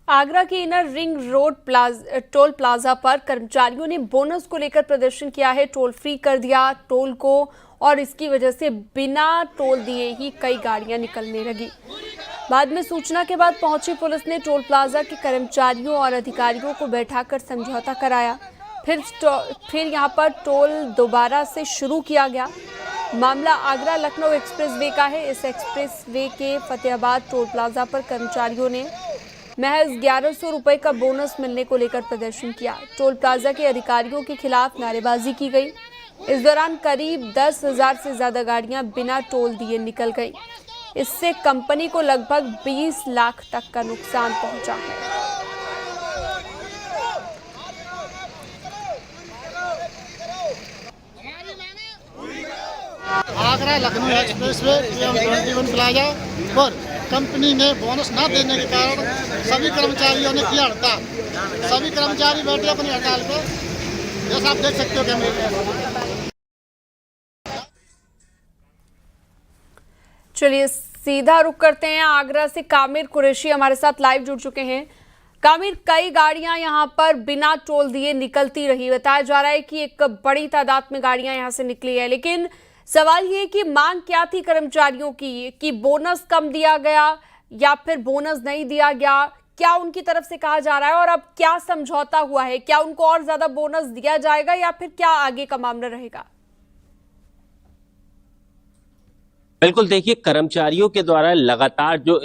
आगरा के inner ring road toll plaza पर कर्मचारियों ने बोनस को लेकर प्रदर्शन किया है। टोल फ्री कर दिया टोल को और इसकी वजह से बिना टोल दिए ही कई गाड़ियां निकलने लगी। बाद में सूचना के बाद पहुंची पुलिस ने टोल प्लाजा के कर्मचारियों और अधिकारियों को बैठाकर समझौता कराया। फिर यहां पर टोल दोबारा से शुरू किया गया। मामला आगरा लखनऊ एक्सप्रेस वे का है। इस एक्सप्रेस वे के फतेहाबाद टोल प्लाजा पर कर्मचारियों ने महज 1100 रुपए का बोनस मिलने को लेकर प्रदर्शन किया। टोल प्लाजा के अधिकारियों के खिलाफ नारेबाजी की गई। इस दौरान करीब 10,000 से ज्यादा गाड़ियां बिना टोल दिए निकल गई। इससे कंपनी को लगभग 20 लाख तक का नुकसान पहुंचा है। Agra Lucknow express way PM21 plaza पर कंपनी ने बोनस न देने के कारण सभी कर्मचारियों ने किया हड़ताल। सभी कर्मचारी बैठे अपनी हड़ताल पे, जैसा आप देख सकते हो कैमरे में। चलिए सीधा रुख करते हैं। आगरा से कामिर कुरैशी हमारे साथ लाइव जुड़ चुके हैं। कामिर, कई गाड़ियां यहां पर बिना टोल दिए निकलती रही। बताया जा रहा है कि एक बड़ी तादाद में गाड़ियां यहां से निकली है, लेकिन सवाल ये है कि मांग क्या थी कर्मचारियों की कि बोनस कम दिया गया या फिर बोनस नहीं दिया गया? क्या उनकी तरफ से कहा जा रहा है और अब क्या समझौता हुआ है? क्या उनको और ज्यादा बोनस दिया जाएगा या फिर क्या आगे का मामला रहेगा? बिल्कुल, देखिए, कर्मचारियों के द्वारा लगातार जो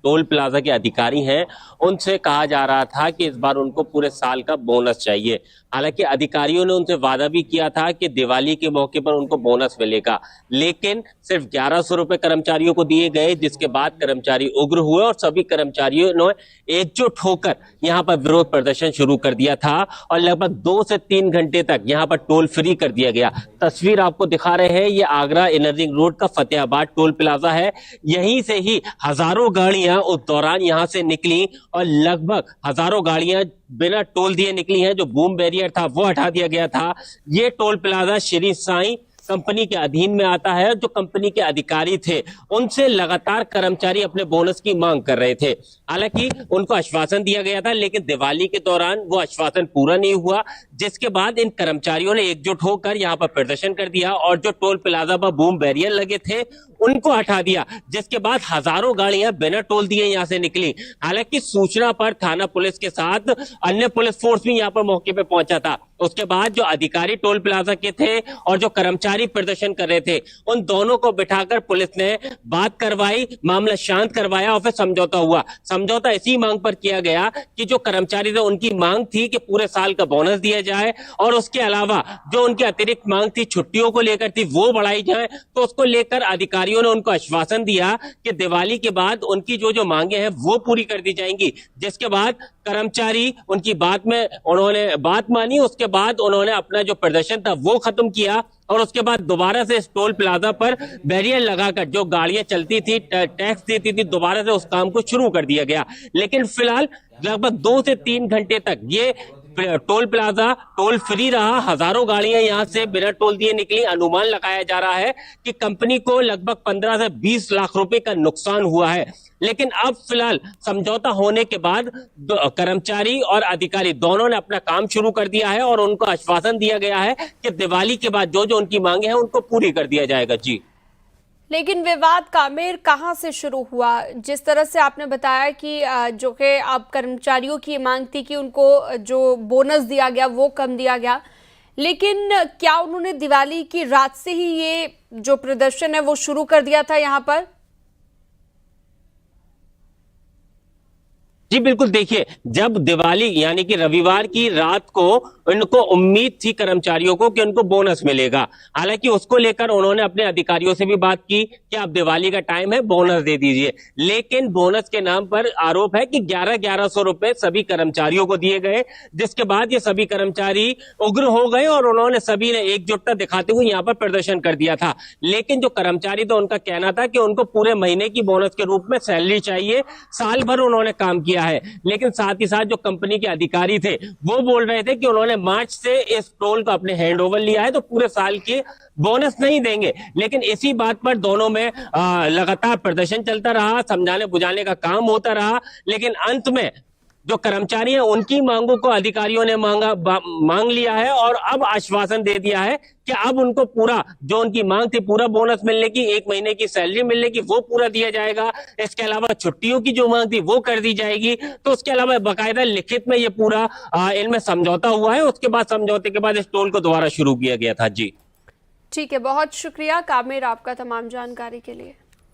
टोल प्लाजा के अधिकारी हैं उनसे कहा जा रहा था कि इस बार उनको पूरे साल का बोनस चाहिए। हालांकि अधिकारियों ने उनसे वादा भी किया था कि दिवाली के मौके पर उनको बोनस मिलेगा, लेकिन सिर्फ 1100 रुपए कर्मचारियों को दिए गए, जिसके बाद कर्मचारी उग्र हुए और सभी कर्मचारियों ने एकजुट होकर यहाँ पर विरोध प्रदर्शन शुरू कर दिया था और लगभग 2 से 3 घंटे तक यहाँ पर टोल फ्री कर दिया गया। तस्वीर आपको दिखा रहे हैं, ये आगरा इनर रिंग रोड का फतेहाबाद टोल प्लाजा है। यहीं से ही हजारों गाड़ियां उस दौरान यहां से निकली और लगभग हजारों गाड़ियां बिना टोल दिए निकली हैं। जो बूम बैरियर था वो हटा दिया गया था। ये toll plaza Shri Sai company के अधीन में आता है। जो कंपनी के अधिकारी थे उनसे लगातार कर्मचारी अपने बोनस की मांग कर रहे थे। हालांकि उनको आश्वासन दिया गया था, लेकिन दिवाली के दौरान वो आश्वासन पूरा नहीं हुआ, जिसके बाद इन कर्मचारियों ने एकजुट होकर यहाँ पर प्रदर्शन कर दिया और जो टोल प्लाजा पर बूम बैरियर लगे थे उनको हटा दिया, जिसके बाद हजारों गाड़ियां बिना टोल दिए यहां से निकली। हालांकि सूचना पर थाना पुलिस के साथ अन्य पुलिस फोर्स भी यहां पर मौके पर पहुंचा था। उसके बाद जो अधिकारी टोल प्लाजा के थे और जो कर्मचारी प्रदर्शन कर रहे थे, उन दोनों को बिठाकर पुलिस ने बात करवाई, मामला शांत करवाया और फिर समझौता हुआ। समझौता इसी मांग पर किया गया कि जो कर्मचारी थे उनकी मांग थी कि पूरे साल का बोनस दिया जाए और उसके अलावा जो उनकी अतिरिक्त मांग थी छुट्टियों को लेकर थी वो बढ़ाई जाए। तो उसको लेकर अधिकारियों ने उनको आश्वासन दिया कि दिवाली के बाद उनकी जो मांगे हैं वो पूरी कर दी जाएंगी। जिसके बाद कर्मचारी उनकी बात में उन्होंने बात मानी। उसके बाद उन्होंने अपना जो प्रदर्शन था वो खत्म किया और उसके बाद दोबारा से इस टोल प्लाजा पर बैरियर लगाकर जो गाड़ियां चलती थी, टैक्स देती थी, दोबारा से उस काम को शुरू कर दिया गया। लेकिन फिलहाल लगभग 2 से 3 घंटे तक ये टोल प्लाजा टोल फ्री रहा। हजारों गाड़ियां यहां से बिना टोल दिए निकली। अनुमान लगाया जा रहा है कि कंपनी को लगभग 15 से 20 लाख रुपए का नुकसान हुआ है। लेकिन अब फिलहाल समझौता होने के बाद कर्मचारी और अधिकारी दोनों ने अपना काम शुरू कर दिया है और उनको आश्वासन दिया गया है कि दिवाली के बाद जो उनकी मांगे हैं उनको पूरी कर दिया जाएगा। जी, लेकिन विवाद कामिर कहां से शुरू हुआ? जिस तरह से आपने बताया कि जो कि अब कर्मचारियों की मांग थी कि उनको जो बोनस दिया गया वो कम दिया गया, लेकिन क्या उन्होंने दिवाली की रात से ही ये जो प्रदर्शन है वो शुरू कर दिया था यहां पर? जी बिल्कुल, देखिए, जब दिवाली यानी कि रविवार की रात को उनको उम्मीद थी कर्मचारियों को कि उनको बोनस मिलेगा। हालांकि उसको लेकर उन्होंने अपने अधिकारियों से भी बात की कि अब दिवाली का टाइम है, बोनस दे दीजिए। लेकिन बोनस के नाम पर आरोप है कि 1100 रुपए सभी कर्मचारियों को दिए गए, जिसके बाद ये सभी कर्मचारी उग्र हो गए और उन्होंने सभी ने एकजुटता दिखाते हुए यहाँ पर प्रदर्शन कर दिया था। लेकिन जो कर्मचारी था उनका कहना था कि उनको पूरे महीने की बोनस के रूप में सैलरी चाहिए। साल भर उन्होंने काम किया है, लेकिन साथ ही साथ जो कंपनी के अधिकारी थे वो बोल रहे थे कि उन्होंने मार्च से इस टोल को अपने हैंड ओवर लिया है तो पूरे साल की बोनस नहीं देंगे। लेकिन इसी बात पर दोनों में लगातार प्रदर्शन चलता रहा, समझाने बुझाने का काम होता रहा। लेकिन अंत में जो कर्मचारी हैं उनकी मांगों को अधिकारियों ने मांग लिया है और अब आश्वासन दे दिया है कि अब उनको पूरा जो उनकी मांग थी, पूरा बोनस मिलने की, 1 महीने की सैलरी मिलने की, वो पूरा दिया जाएगा। इसके अलावा छुट्टियों की जो मांग थी वो कर दी जाएगी। तो उसके अलावा बाकायदा लिखित में ये पूरा इनमें समझौता हुआ है। उसके बाद समझौते के बाद इस टोल को दोबारा शुरू किया गया था। जी ठीक है, बहुत शुक्रिया कामिर आपका तमाम जानकारी के लिए।